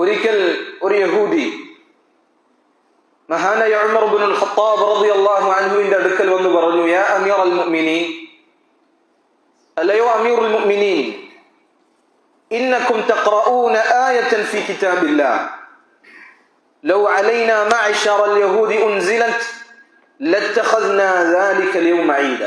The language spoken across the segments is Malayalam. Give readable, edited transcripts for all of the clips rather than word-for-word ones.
ഒരിക്കൽ ഒരു യഹൂദി മഹാനായ ഉമർ ഇബ്നുൽ ഖത്താബ് റളിയല്ലാഹു അൻഹുവിന്റെ അടുക്കൽ വന്ന് പറഞ്ഞു, യാ അമീറുൽ മുഅ്മിനീൻ, അല്ലയോ അമീറുൽ മുഅ്മിനീൻ, ഇന്നകും തഖറഊന ആയതൻ ഫീ കിതാബില്ലാഹ് ലൗ അലൈനാ മഅശറൽ യഹൂദി ഉൻസിലത് ലത്തഖദ്നാ ദാലിക യൗമ ഈദ.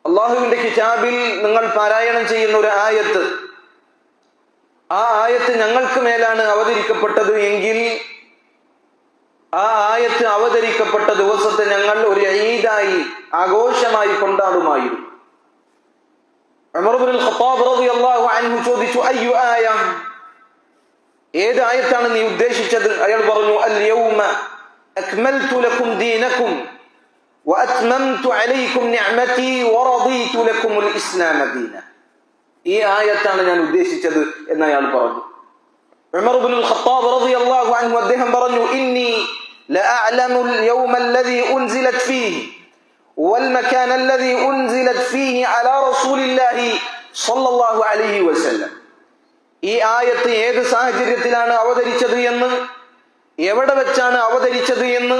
അല്ലാഹുവിന്റെ കിതാബിൽ നിങ്ങൾ പാരായണം ചെയ്യുന്ന ഒരു ആയത്ത്, ആ ആയത്ത് ഞങ്ങൾക്ക് മേലാണ് അവതരിക്കപ്പെട്ടത് എങ്കിൽ ആ ആയത്ത് അവതരിക്കപ്പെട്ട ദിവസത്തെ ഞങ്ങൾ ഒരു ഈദായി ആഘോഷമായി കൊണ്ടാടുമായിരുന്നു. ഉമർ ഇബ്നുൽ ഖത്താബ് റളിയല്ലാഹു അൻഹു ചോദിച്ചു, അയ്യു ആയ, ഏത് ആയത്താണ് നീ ഉദ്ദേശിച്ചത്? അയാൾ പറഞ്ഞു, അൽ യൗമ അക്മൽതു ലക്കും ദീനക്കും വഅത്മംതു അലൈക്കും നിഅമതി വറദീതു ലക്കുമുൽ ഇസ്ലാമ ദീന. ഈ ആയത്താണ് ഞാൻ ഉദ്ദേശിച്ചത് എന്ന് അയാൾ പറഞ്ഞു. ഉമർ ഇബ്നുൽ ഖത്താബ് റളിയല്ലാഹു അൻഹു അദ്ദേഹം പറഞ്ഞു, ഇന്നി ലഅഅലമു അൽ യൗമ അല്ലദീ ഉൻസിലത് ഫീഹി വൽ മകാന അല്ലദീ ഉൻസിലത് ഫീഹി അലാ റസൂലില്ലാഹി സ്വല്ലല്ലാഹു അലൈഹി വസല്ലം. ഈ ആയത്ത് ഏത് സാഹചര്യത്തിലാണ് അവതരിച്ചത് എന്ന്, എവിടെ വെച്ചാണ് അവതരിച്ചത് എന്ന്,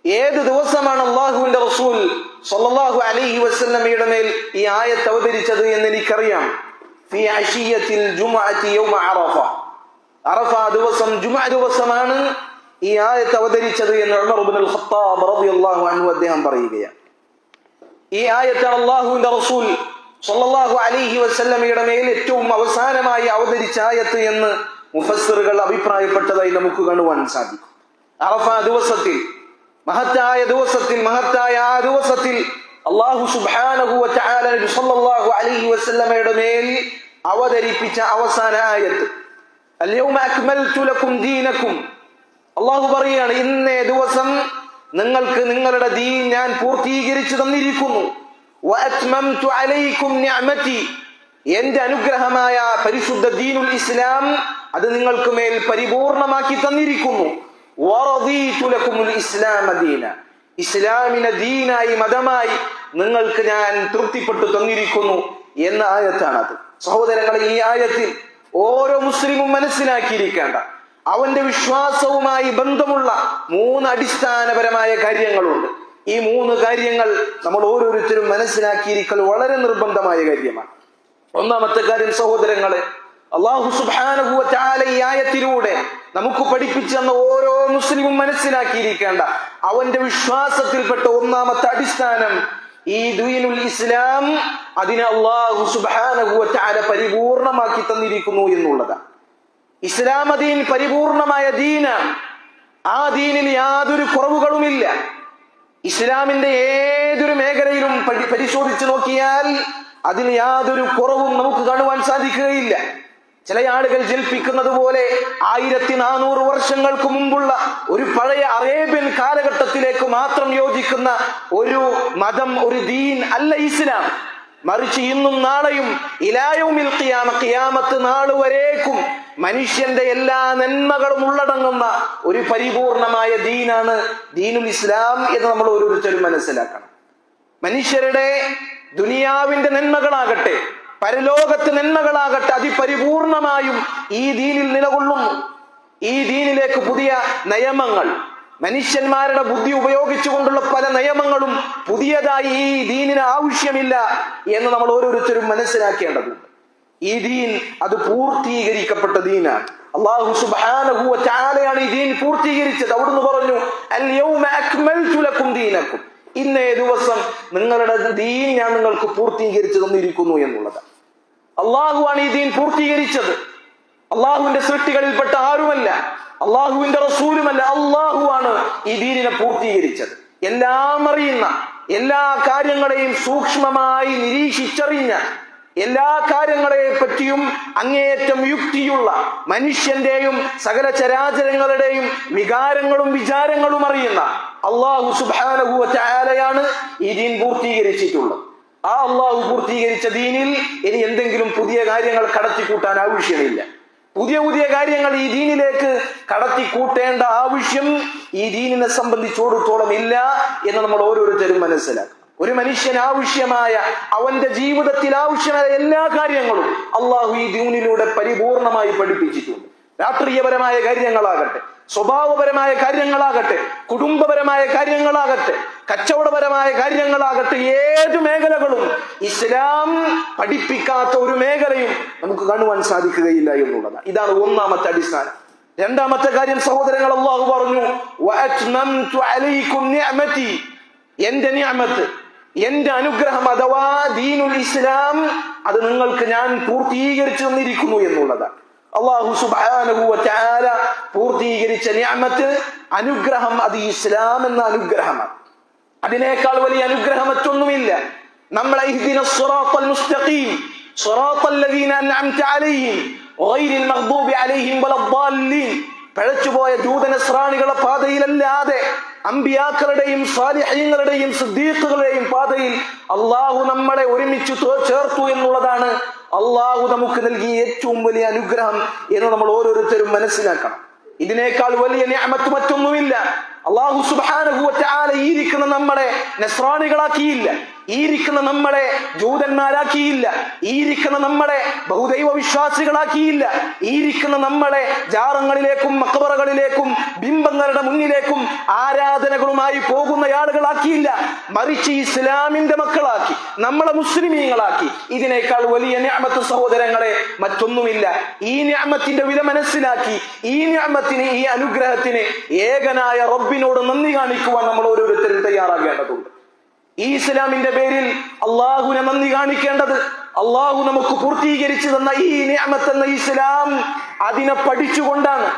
ഏത് ദിവസമാണ് അല്ലാഹുവിന്റെ റസൂൽ സ്വല്ലല്ലാഹു അലൈഹി വസല്ലമയുടെ മേൽ ഈ ആയത്ത് അവതരിച്ചത് എന്ന് എനിക്കറിയാം. ഫീ അശിയത്തിൽ ജുമുഅത്തി യൗമ അറഫ, അറഫ ദിവസം ജുമുഅ ദിവസമാണ് ഈ ആയത്ത് അവതരിച്ചത് എന്ന് ഉമർ ഇബ്നുൽ ഖത്താബ് റളിയല്ലാഹു അൻഹു അദ്ദേഹം പറയുകയാണ്. ഈ ആയത്താണ് അല്ലാഹുവിന്റെ റസൂൽ സ്വല്ലല്ലാഹു അലൈഹി വസല്ലമയുടെ മേൽ ഏറ്റവും അവസാനമായി അവതരിച്ച ആയത്ത് എന്ന് മുഫസ്സിറുകൾ അഭിപ്രായപ്പെട്ടതായി നമുക്ക് കാണുവാൻ സാധിക്കും. അറഫ ദിവസത്തിൽ, മഹത്തായ ദിവസത്തിൽ, മഹത്തായ ആ ദിവസത്തിൽ അല്ലാഹു സുബ്ഹാനഹു വ തആല നബി സ്വല്ലല്ലാഹു അലൈഹി വസല്ലമയുടെ മേൽ അവതരിപ്പിച്ച അവസാന ആയത്ത് അൽ യൗമ അക്മൽതു ലക്കും ദീനക്കും. അല്ലാഹു പറയുകയാണ്, ഇന്നേ ദിവസം നിങ്ങൾക്ക് നിങ്ങളുടെ ദീൻ ഞാൻ പൂർത്തീകരിച്ചു തന്നിരിക്കുന്നു. വഅത്മംതു അലൈക്കും നിഅമതി, എന്റെ അനുഗ്രഹമായ പരിശുദ്ധ ദീനുൽ ഇസ്ലാം അത് നിങ്ങൾക്ക് മേൽ പരിപൂർണമാക്കി തന്നിരിക്കുന്നു. വറദീതു ലക്കുമുൽ ഇസ്ലാമ ദീന, ഇസ്ലാമിനെ ദീനായി, മതമായി നിങ്ങൾക്ക് ഞാൻ തൃപ്തിപ്പെട്ടു തന്നിരിക്കുന്നു എന്ന ആയത്താണത്. സഹോദരങ്ങളെ, ഈ ആയത്തിൽ ഓരോ മുസ്ലിമും മനസ്സിലാക്കിയിരിക്കേണ്ട, അവന്റെ വിശ്വാസവുമായി ബന്ധമുള്ള 3 അടിസ്ഥാനപരമായ കാര്യങ്ങളുണ്ട്. ഈ 3 കാര്യങ്ങൾ നമ്മൾ ഓരോരുത്തരും മനസ്സിലാക്കിയിരിക്കൽ വളരെ നിർബന്ധമായ കാര്യമാണ്. ഒന്നാമത്തെ കാര്യം സഹോദരങ്ങളെ, അല്ലാഹു സുബ്ഹാനഹു വ തആല ഈ ആയത്തിലൂടെ നമുക്ക് പഠിപ്പിച്ചു തന്ന ഓരോ മുസ്ലിമും മനസ്സിലാക്കിയിരിക്കേണ്ട അവന്റെ വിശ്വാസത്തിൽപ്പെട്ട ഒന്നാമത്തെ അടിസ്ഥാനം, ഈ ദീനുൽ ഇസ്ലാം അതിനെ അല്ലാഹു സുബ്ഹാനഹു വ തആല പരിപൂർണമാക്കി തന്നിരിക്കുന്നു എന്നുള്ളതാണ്. ഇസ്ലാം ദീൻ പരിപൂർണമായ ദീനാണ്. ആ ദീനിൽ യാതൊരു കുറവുകളുമില്ല. ഇസ്ലാമിന്റെ ഏതൊരു മേഖലയിലും പരിശോധിച്ചു നോക്കിയാൽ അതിൽ യാതൊരു കുറവും നമുക്ക് കാണുവാൻ സാധിക്കുകയില്ല. ചില ആളുകൾ ജൽപ്പിക്കുന്നത് പോലെ 1400 വർഷങ്ങൾക്ക് മുമ്പുള്ള ഒരു പഴയ അറേബ്യൻ കാലഘട്ടത്തിലേക്ക് മാത്രം യോജിക്കുന്ന ഒരു മതം, ഒരു ദീൻ അല്ല ഇസ്ലാം. മറിച്ച് ഇന്നും നാളെയും ഇലാ യൗമിൽ ഖിയാമ, ഖിയാമത്ത് നാൾ വരേക്കും മനുഷ്യന്റെ എല്ലാ നന്മകളും ഉള്ളടങ്ങുന്ന ഒരു പരിപൂർണമായ ദീനാണ് ദീനുൽ ഇസ്ലാം എന്ന് നമ്മൾ ഓരോരുത്തരും മനസ്സിലാക്കണം. മനുഷ്യരുടെ ദുനിയാവിന്റെ നന്മകളാകട്ടെ, പരലോകത്ത് നന്മകളാകട്ടെ, അതിപരിപൂർണമായും ഈ ദീനിൽ നിലകൊള്ളുന്നു. ഈ ദീനിലേക്ക് പുതിയ നിയമങ്ങൾ, മനുഷ്യന്മാരുടെ ബുദ്ധി ഉപയോഗിച്ചുകൊണ്ടുള്ള പല നിയമങ്ങളും പുതിയതായി ഈ ദീനിന് ആവശ്യമില്ല എന്ന് നമ്മൾ ഓരോരുത്തരും മനസ്സിലാക്കേണ്ടതുണ്ട്. ഈ ദീൻ അത് പൂർത്തീകരിക്കപ്പെട്ട ദീനാണ്. അല്ലാഹു സുബ്ഹാനഹു വ തആലയാണ് ഈ ദീൻ പൂർത്തീകരിച്ചത്. അവിടുന്ന് പറഞ്ഞു, അൽ യൗമ അക്മൽതു ലക്കും ദീനക്കും, ഇന്നേ ദിവസം നിങ്ങളുടെ ദീൻ ഞാൻ നിങ്ങൾക്ക് പൂർത്തീകരിച്ചു തന്നിരിക്കുന്നു എന്നുള്ളതാണ്. അള്ളാഹുവാണ് ഈ ദീൻ പൂർത്തീകരിച്ചത്. അള്ളാഹുവിന്റെ സൃഷ്ടികളിൽപ്പെട്ട ആരുമല്ല, അള്ളാഹുവിന്റെ റസൂലുമല്ല, അള്ളാഹുവാണ് ഈ ദീനിനെ പൂർത്തീകരിച്ചത്. എല്ലാം അറിയുന്ന, എല്ലാ കാര്യങ്ങളെയും സൂക്ഷ്മമായി നിരീക്ഷിച്ചറിഞ്ഞ, എല്ലാ കാര്യങ്ങളെ പറ്റിയും അങ്ങേയറ്റം യുക്തിയുള്ള, മനുഷ്യന്റെയും സകല ചരാചരങ്ങളുടെയും വികാരങ്ങളും വിചാരങ്ങളും അറിയുന്ന അല്ലാഹു സുബ്ഹാനഹു വ തആലയാണ് ഈ ദീൻ പൂർത്തീകരിച്ചിട്ടുള്ളത്. ആ അല്ലാഹു പൂർത്തീകരിച്ച ദീനിൽ ഇനി എന്തെങ്കിലും പുതിയ കാര്യങ്ങൾ കടത്തിക്കൂട്ടാൻ ആവശ്യമില്ല. പുതിയ പുതിയ കാര്യങ്ങൾ ഈ ദീനിലേക്ക് കടത്തിക്കൂട്ടേണ്ട ആവശ്യം ഈ ദീനിനെ സംബന്ധിച്ചിടത്തോളം ഇല്ല എന്ന് നമ്മൾ ഓരോരുത്തരും മനസ്സിലാക്കണം. ഒരു മനുഷ്യന് ആവശ്യമായ, അവന്റെ ജീവിതത്തിൽ ആവശ്യമായ എല്ലാ കാര്യങ്ങളും അള്ളാഹു ഈ ദീനിലൂടെ പരിപൂർണമായി പഠിപ്പിച്ചിട്ടുണ്ട്. രാഷ്ട്രീയപരമായ കാര്യങ്ങളാകട്ടെ, സ്വഭാവപരമായ കാര്യങ്ങളാകട്ടെ, കുടുംബപരമായ കാര്യങ്ങളാകട്ടെ, കച്ചവടപരമായ കാര്യങ്ങളാകട്ടെ, ഏതു മേഖലകളും ഇസ്ലാം പഠിപ്പിക്കാത്ത ഒരു മേഖലയും നമുക്ക് കാണുവാൻ സാധിക്കുകയില്ല എന്നുള്ളതാണ്. ഇതാണ് ഒന്നാമത്തെ അടിസ്ഥാനം. രണ്ടാമത്തെ കാര്യം സഹോദരങ്ങൾ, അല്ലാഹു പറഞ്ഞു വഅത്മംതു അലൈക്കും നിഅമതി, എന്റെ നിഅമത്ത്, എന്റെ അനുഗ്രഹം അഥവാ ദീനുൽ ഇസ്ലാം അത് നിങ്ങൾക്ക് ഞാൻ പൂർത്തീകരിച്ചു തന്നിരിക്കുന്നു എന്നുള്ളതാണ്. അല്ലാഹു സുബ്ഹാനഹു വ തആല പൂർത്തീകരിച്ച നിഅമത്ത്, അനുഗ്രഹം, അത് ഇസ്ലാം എന്ന അനുഗ്രഹമാണ്. അതിനേക്കാൾ വലിയ അനുഗ്രഹം മറ്റൊന്നുമില്ല. നമ്മളെ ഇഹ്ദിനസ് സിറാത്തൽ മുസ്തഖീം സിറാത്തൽ ലദീന അൻഅംത അലൈഹിം ഗൈറിൽ മഗ്ദൂബി അലൈഹിം വലദ്ദാലിൻ, പിഴച്ചുപോയ ജൂതനസ്രാണികളുടെ പാതയിലല്ലാതെ അമ്പിയാക്കളുടെയും സാലിഹീങ്ങളുടെയും സിദ്ദീഖുകളുടെയും പാതയിൽ അള്ളാഹു നമ്മളെ ഒരുമിച്ച് ചേർത്തു എന്നുള്ളതാണ് അള്ളാഹു നമുക്ക് നൽകിയ ഏറ്റവും വലിയ അനുഗ്രഹം എന്ന് നമ്മൾ ഓരോരുത്തരും മനസ്സിലാക്കണം. ഇതിനേക്കാൾ വലിയ നിഅമത്ത് മറ്റൊന്നുമില്ല. അള്ളാഹു സുബ്ഹാനഹു വ തആല ഈ ഇരിക്കുന്ന നമ്മളെ നസ്രാണികളാക്കിയില്ല, ഈ ഇരിക്കുന്ന നമ്മളെ ജൂതന്മാരാക്കിയില്ല, ഈ ഇരിക്കുന്ന നമ്മളെ ബഹുദൈവ വിശ്വാസികളാക്കിയില്ല, ഈ ഇരിക്കുന്ന നമ്മളെ ജാറങ്ങളിലേക്കും മഖബറകളിലേക്കും ബിംബങ്ങളുടെ മുന്നിലേക്കും ആരാധനകളുമായി പോകുന്ന ആളുകളാക്കിയില്ല. മറിച്ച് ഇസ്ലാമിന്റെ മക്കളാക്കി, നമ്മളെ മുസ്ലിമീങ്ങളാക്കി. ഇതിനേക്കാൾ വലിയ നിഅമത്ത് സഹോദരങ്ങളെ മറ്റൊന്നുമില്ല. ഈ നിഅമത്തിന്റെ വില മനസ്സിലാക്കി, ഈ നിഅമത്തിന്, ഈ അനുഗ്രഹത്തിന് ഏകനായ റബ്ബിനോട് നന്ദി കാണിക്കുവാൻ നമ്മൾ ഓരോരുത്തരും തയ്യാറാകേണ്ടതുണ്ട്. ഈ ഇസ്ലാമിന്റെ പേരിൽ അള്ളാഹുവിനെ നന്ദി കാണിക്കേണ്ടത്, അള്ളാഹു നമുക്ക് പൂർത്തീകരിച്ചു തന്ന ഈ നിഅമത്ത് എന്ന ഇസ്ലാം അതിനെ പഠിച്ചുകൊണ്ടാണ്.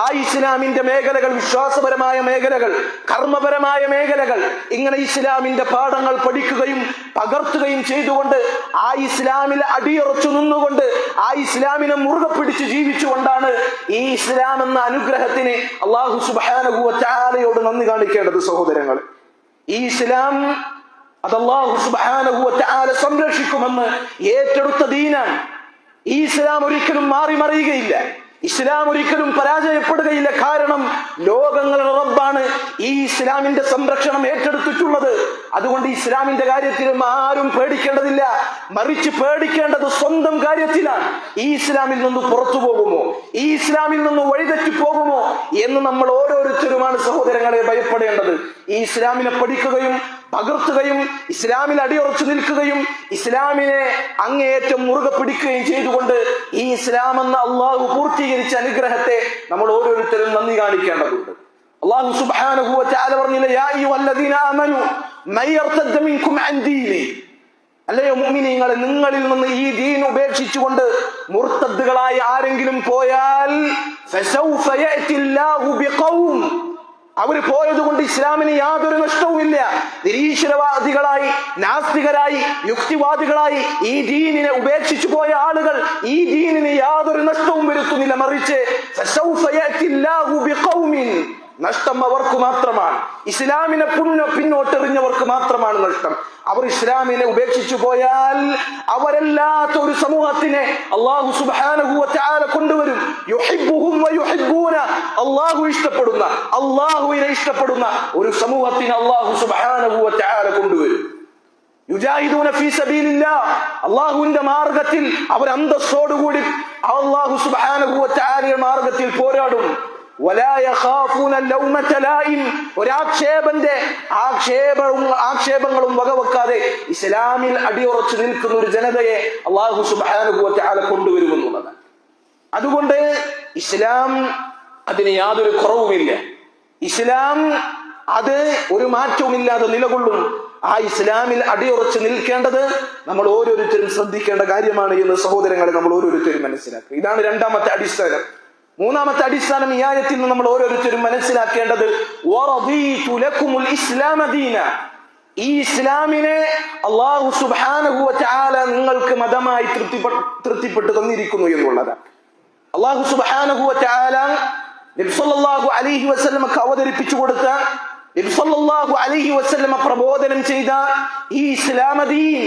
ആ ഇസ്ലാമിന്റെ മേഖലകൾ, വിശ്വാസപരമായ മേഖലകൾ, കർമ്മപരമായ മേഖലകൾ, ഇങ്ങനെ ഇസ്ലാമിന്റെ പാഠങ്ങൾ പഠിക്കുകയും പകർത്തുകയും ചെയ്തുകൊണ്ട് ആ ഇസ്ലാമിൽ അടിയുറച്ചു നിന്നുകൊണ്ട് ആ ഇസ്ലാമിനെ മുറുകെ പിടിച്ച് ജീവിച്ചുകൊണ്ടാണ് ഈ ഇസ്ലാം എന്ന അനുഗ്രഹത്തിന് അല്ലാഹു സുബ്ഹാനഹു വ തആലയോട് നന്ദി കാണിക്കേണ്ടത്. സഹോദരങ്ങൾ, ഈ ഇസ്ലാം അത് അല്ലാഹു സുബ്ഹാനഹു വ തആല സംരക്ഷിക്കുമെന്ന് ഏറ്റെടുത്ത ദീനാണ്. ഈ ഇസ്ലാം ഒരിക്കലും മാറി മറിയുകയില്ല, ഇസ്ലാം ഒരിക്കലും പരാജയപ്പെടുകയില്ല. കാരണം ലോകങ്ങളുടെ റബ്ബാണ് ഈ ഇസ്ലാമിന്റെ സംരക്ഷണം ഏറ്റെടുത്തിട്ടുള്ളത്. അതുകൊണ്ട് ഇസ്ലാമിന്റെ കാര്യത്തിലും ആരും പേടിക്കേണ്ടതില്ല. മറിച്ച് പേടിക്കേണ്ടത് സ്വന്തം കാര്യത്തിലാണ്. ഈ ഇസ്ലാമിൽ നിന്ന് പുറത്തു പോകുമോ, ഈ ഇസ്ലാമിൽ നിന്ന് വഴിതെറ്റി പോകുമോ എന്ന് നമ്മൾ ഓരോരുത്തരുമാണ് സഹോദരങ്ങളെ ഭയപ്പെടേണ്ടത്. ഈ ഇസ്ലാമിനെ പഠിക്കുകയും പകർത്തുകയും ഇസ്ലാമിൽ അടിയുറച്ചു നിൽക്കുകയും ഇസ്ലാമിനെ അങ്ങേയറ്റം മുറുകെ പിടിക്കുകയും ചെയ്തുകൊണ്ട് ഈ ഇസ്ലാം എന്ന അള്ളാഹു പൂർത്തീകരിച്ച അനുഗ്രഹത്തെ നമ്മൾ ഓരോരുത്തരും നന്ദി കാണിക്കേണ്ടതുണ്ട്. അല്ലാഹു സുബ്ഹാനഹു വ തആല പറഞ്ഞില്ലേ, യാ അയ്യുഹല്ലദീന ആമനു മയ്യർതദ്ദ മിൻകും അൻ ദീനി, അല്ലയോ മുഅ്മിനീങ്ങളെ, നിങ്ങളിൽ നിന്ന് ഈ ദീൻ ഉപേക്ഷിച്ചുകൊണ്ട് മുർത്തദ്ദുകളായി ആരെങ്കിലും പോയാൽ ഫസൗഫ യഅതില്ലാഹു ബിഖൗം, അവർ പോയതുകൊണ്ട് ഇസ്ലാമിന് യാതൊരു നഷ്ടവുമില്ല. നിരീശ്വരവാദികളായി, നാസ്തികരായി, യുക്തിവാദികളായി ഈ ദീനിനെ ഉപേക്ഷിച്ചു പോയ ആളുകൾ ഈ ദീനിന് യാതൊരു നഷ്ടവും വരുത്തുന്നില്ല. മറിച്ച് ഫസൗഫ യഅതില്ലാഹു ബിഖൗമിൻ, നഷ്ടം അവർക്ക് മാത്രമാണ്. ഇസ്ലാമിനെ പിന്നോട്ടെറിഞ്ഞവർക്ക് മാത്രമാണ് നഷ്ടം. അവർ ഇസ്ലാമിനെ ഉപേക്ഷിച്ചു പോയാൽ അവരല്ലാത്ത ഒരു സമൂഹത്തിനെ അല്ലാഹു സുബ്ഹാനഹു വ തആല കൊണ്ടുവരും. യുഹിബ്ബുഹും വ യുഹിബ്ബൂന, അല്ലാഹു ഇഷ്ടപ്പെടുന്ന, അല്ലാഹുവിനെ ഇഷ്ടപ്പെടുന്ന ഒരു സമൂഹത്തിനെ അല്ലാഹു സുബ്ഹാനഹു വ തആല കൊണ്ടുവരും. യുജാഹിദൂന ഫീ സബീലില്ലാഹ്, അല്ലാഹുവിന്റെ മാർഗ്ഗത്തിൽ അവർ അന്തസ്സോടുകൂടി അല്ലാഹു സുബ്ഹാനഹു വ തആലയുടെ മാർഗ്ഗത്തിൽ പോരാടും. വലാ യഖാഫൂന ലൗമത ലായിം, ഒരാക്ഷേപന്റെ ആക്ഷേപങ്ങളും വകവെക്കാതെ ഇസ്ലാമിൽ അടിയുറച്ചു നിൽക്കുന്ന ഒരു ജനതയെ അല്ലാഹു സുബ്ഹാനഹു വ തആല കൊണ്ടുവരുമെന്നുള്ളതാണ്. അതുകൊണ്ട് ഇസ്ലാം അതിന് യാതൊരു കുറവുമില്ല. ഇസ്ലാം അത് ഒരു മാറ്റവുമില്ലാതെ നിലകൊള്ളും. ആ ഇസ്ലാമിൽ അടിയുറച്ച് നിൽക്കേണ്ടത് നമ്മൾ ഓരോരുത്തരും ശ്രദ്ധിക്കേണ്ട കാര്യമാണ് എന്ന് സഹോദരങ്ങളെ നമ്മൾ ഓരോരുത്തരും മനസ്സിലാക്കുക. ഇതാണ് രണ്ടാമത്തെ അടിസ്ഥാനം. മൂന്നാമത്തെ അടിസ്ഥാനം ഈ ആയത്തിൽ നിന്ന് നമ്മൾ ഓരോരുത്തരും മനസ്സിലാക്കേണ്ടത് വറദീതു ലക്കുമുൽ ഇസ്ലാമ ദീന, ഈ ഇസ്ലാമിനെ അല്ലാഹു സുബ്ഹാനഹു വ തആല നിങ്ങൾക്ക് മതമായി തൃപ്തിപ്പെട്ടു തന്നിരിക്കുന്നു എന്നുള്ളതാണ്. അല്ലാഹു സുബ്ഹാനഹു വ തആല നബി സല്ലല്ലാഹു അലൈഹി വസല്ലമക്ക് അവതരിപ്പിച്ചു കൊടുത്ത, നബി സല്ലല്ലാഹു അലൈഹി വസല്ലമ പ്രബോധനം ചെയ്ത ഈ ഇസ്ലാമ ദീൻ,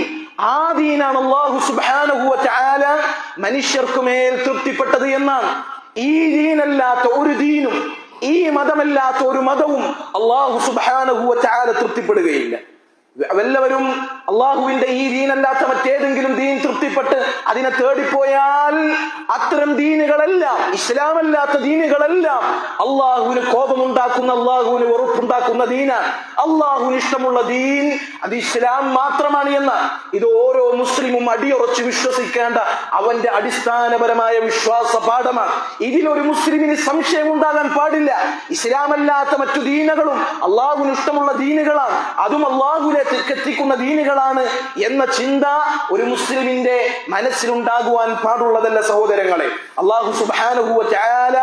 ആ ദീനാണ് അല്ലാഹു സുബ്ഹാനഹു വ തആല മനുഷ്യർക്ക് മേൽ തൃപ്തിപ്പെട്ടത് എന്നാണ്. ഈ ദീനല്ലാത്ത ഒരു ദീനും, ഈ മതമല്ലാത്ത ഒരു മതവും അല്ലാഹു സുബ്ഹാനഹു വ തആല തൃപ്തിപ്പെടുകയില്ല. എല്ലാവരും അള്ളാഹുവിന്റെ ഈ ദീനല്ലാത്ത മറ്റേതെങ്കിലും ദീൻ തൃപ്തിപ്പെട്ട് അതിനെ തേടിപ്പോയാൽ അത്തരം ദീനുകളെല്ലാം, ഇസ്ലാമല്ലാത്ത ദീനുകളെല്ലാം അള്ളാഹുവിന് കോപമുണ്ടാക്കുന്ന, അള്ളാഹുവിന് വെറുപ്പുണ്ടാക്കുന്ന ദീനാണ്. അള്ളാഹുവിന് ഇഷ്ടമുള്ള ദീൻ അത് ഇസ്ലാം മാത്രമാണ് എന്ന് ഇത് ഓരോ മുസ്ലിമും അടിയുറച്ച് വിശ്വസിക്കേണ്ട അവന്റെ അടിസ്ഥാനപരമായ വിശ്വാസ പാഠമാണ്. ഇതിലൊരു മുസ്ലിമിന് സംശയം ഉണ്ടാകാൻ പാടില്ല. ഇസ്ലാമല്ലാത്ത മറ്റു ദീനുകളും അള്ളാഹുവിന് ഇഷ്ടമുള്ള ദീനുകളാണ്, അതും അള്ളാഹുവിനെ എത്തിക്കുന്ന ദീനുകളാണ് എന്ന ചിന്ത ഒരു മുസ്ലിമിന്റെ മനസ്സിലുണ്ടാകുവാൻ പാടുള്ളതല്ല സഹോദരങ്ങളെ. അള്ളാഹു സുബ്ഹാനഹു വ തആല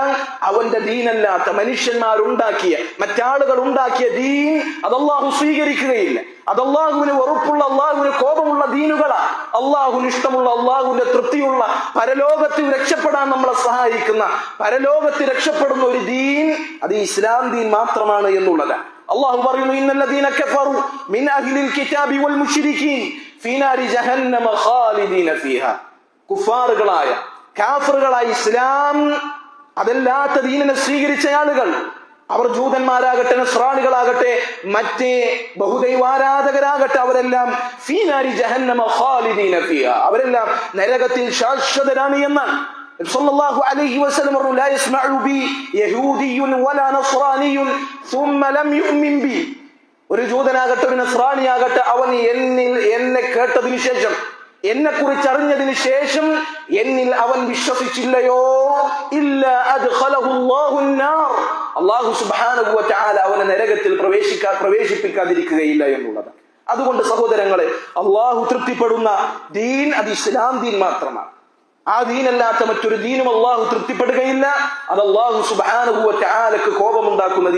അവന്റെ ദീനല്ലാത്ത മനുഷ്യന്മാരുണ്ടാക്കിയ, മറ്റാളുകൾ ഉണ്ടാക്കിയ ദീൻ അത് അള്ളാഹു സ്വീകരിക്കുകയില്ല. അത് അള്ളാഹുവിന് വെറുപ്പുള്ള, അള്ളാഹുവിന് കോപമുള്ള ദീനുകളാണ്. അള്ളാഹുവിന് ഇഷ്ടമുള്ള, അള്ളാഹുവിന്റെ തൃപ്തിയുള്ള, പരലോകത്തിൽ രക്ഷപ്പെടാൻ നമ്മളെ സഹായിക്കുന്ന, പരലോകത്തിൽ രക്ഷപ്പെടുന്ന ഒരു ദീൻ അത് ഇസ്ലാം ദീൻ മാത്രമാണ് എന്നുള്ളതാണ്. അള്ളാഹു പറയുന്നു, ഇന്നല്ലദീന കഫറു മിൻ അഹ്ലിൽ കിതാബി വൽ മുശ്രികീൻ ഫീ നാരി ജഹന്നമ ഖാലിദീന ഫീഹാ. കുഫാറുകളായ, കാഫിറുകളായ, ഇസ്ലാം അതല്ലാത്ത ദീനിനെ സ്വീകരിച്ച ആളുകൾ, അവർ ജൂതന്മാരാകട്ടെ, നസ്രാണികളാകട്ടെ, മറ്റേ ബഹുദൈവാരാധകരാകട്ടെ, അവരെല്ലാം ഫീ നാരി ജഹന്നമ ഖാലിദീന ഫീഹാ, അവരെല്ലാം നരകത്തിൽ ശാശ്വതരാണ് എന്നാണ്. സല്ലല്ലാഹു അലൈഹി വസല്ലം പറഞ്ഞു, ലാ യസ്മഉ ബി യഹൂദിയുൻ വലാ നസ്റാനിയുൻ സുമ്മ ലം യുഅ്മിൻ ബി. ഒരു ജൂതനാകട്ടെ, ഒരു നസ്രാനിയാകട്ടെ, അവൻ എന്നെ കേട്ടതിനു ശേഷം, എന്നെ കുറിച്ച് അറിഞ്ഞതിന് ശേഷം എന്നിൽ അവൻ വിശ്വസിച്ചില്ലയോ, ഇല്ലാ അദ്ഖലഹു അല്ലാഹു അന്നാർ, അല്ലാഹു സുബ്ഹാനഹു വ തആല അവനെ നരകത്തിൽ പ്രവേശിപ്പിക്കാതിരിക്കുകയില്ല എന്നുള്ളത്. അതുകൊണ്ട് സഹോദരങ്ങളെ, അല്ലാഹു തൃപ്തിപ്പെടുന്ന ദീൻ അത് ഇസ്ലാം ദീൻ മാത്രമാണ്. ആ ദീനല്ലാത്ത മറ്റൊരു ദീനും അള്ളാഹു തൃപ്തിപ്പെടുകയില്ല. അത് അള്ളാഹു സുബ്ഹാനഹു വ തആലക്ക് കോപമുണ്ടാക്കുന്ന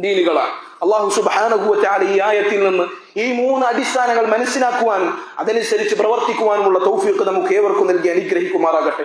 ദീനുകളാണ്. അള്ളാഹു സുബ്ഹാനഹു വ തആല ഈ ആയത്തിൽ നിന്ന് ഈ 3 അടിസ്ഥാനങ്ങൾ മനസ്സിലാക്കുവാനും അതനുസരിച്ച് പ്രവർത്തിക്കുവാനുമുള്ള തൗഫീഖ് നമുക്ക് ഏവർക്കും നൽകി അനുഗ്രഹിക്കുമാറാകട്ടെ.